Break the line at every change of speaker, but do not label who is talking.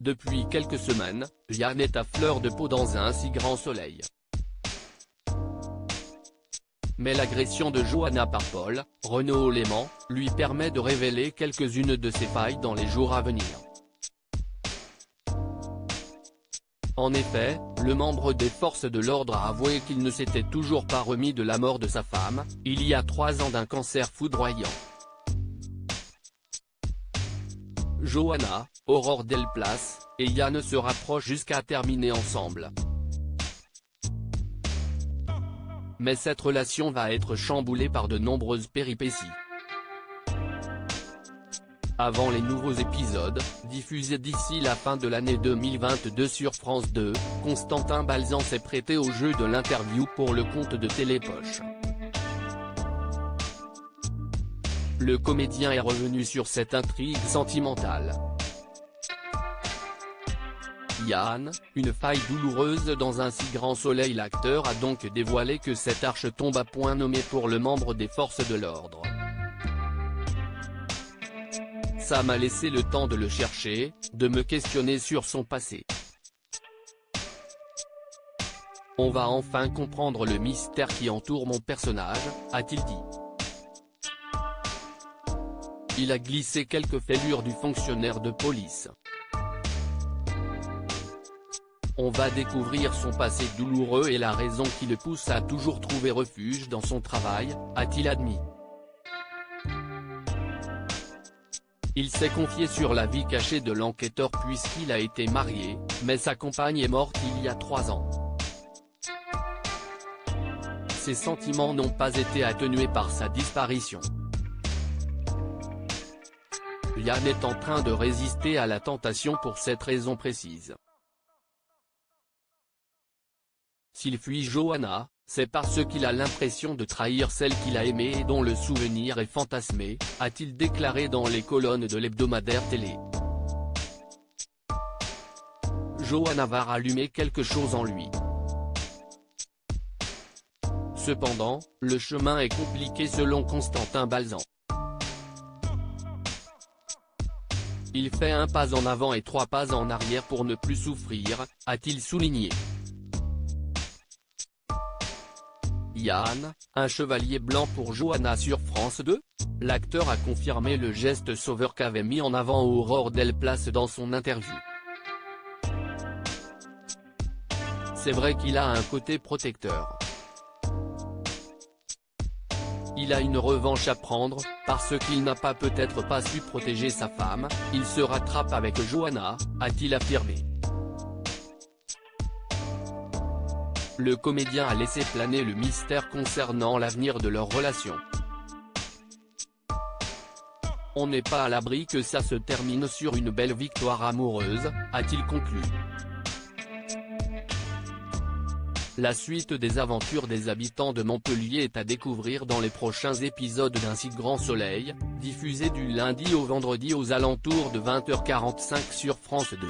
Depuis quelques semaines, Yann est à fleur de peau dans un si grand soleil. Mais l'agression de Johanna par Paul, Renaud Léman, lui permet de révéler quelques-unes de ses failles dans les jours à venir. En effet, le membre des forces de l'ordre a avoué qu'il ne s'était toujours pas remis de la mort de sa femme, il y a 3 ans d'un cancer foudroyant. Johanna, Aurore Delplace, et Yann se rapprochent jusqu'à terminer ensemble. Mais cette relation va être chamboulée par de nombreuses péripéties. Avant les nouveaux épisodes, diffusés d'ici la fin de l'année 2022 sur France 2, Constantin Balzan s'est prêté au jeu de l'interview pour le compte de Télépoche. Le comédien est revenu sur cette intrigue sentimentale. Yann, une faille douloureuse dans un si grand soleil. L'acteur a donc dévoilé que cette arche tombe à point nommé pour le membre des forces de l'ordre. Ça m'a laissé le temps de le chercher, de me questionner sur son passé. On va enfin comprendre le mystère qui entoure mon personnage, a-t-il dit. Il a glissé quelques fêlures du fonctionnaire de police. On va découvrir son passé douloureux et la raison qui le pousse à toujours trouver refuge dans son travail, a-t-il admis. Il s'est confié sur la vie cachée de l'enquêteur puisqu'il a été marié, mais sa compagne est morte il y a 3 ans. Ses sentiments n'ont pas été atténués par sa disparition. Yann est en train de résister à la tentation pour cette raison précise. S'il fuit Johanna, c'est parce qu'il a l'impression de trahir celle qu'il a aimée et dont le souvenir est fantasmé, a-t-il déclaré dans les colonnes de l'hebdomadaire télé. Johanna va rallumer quelque chose en lui. Cependant, le chemin est compliqué selon Constantin Balzan. Il fait un pas en avant et 3 pas en arrière pour ne plus souffrir, a-t-il souligné. Yann, un chevalier blanc pour Johanna sur France 2 ? L'acteur a confirmé le geste sauveur qu'avait mis en avant Aurore Delplace dans son interview. C'est vrai qu'il a un côté protecteur. Il a une revanche à prendre, parce qu'il n'a peut-être pas su protéger sa femme, il se rattrape avec Johanna, a-t-il affirmé. Le comédien a laissé planer le mystère concernant l'avenir de leur relation. On n'est pas à l'abri que ça se termine sur une belle victoire amoureuse, a-t-il conclu. La suite des aventures des habitants de Montpellier est à découvrir dans les prochains épisodes d'Un si grand soleil, diffusé du lundi au vendredi aux alentours de 20h45 sur France 2.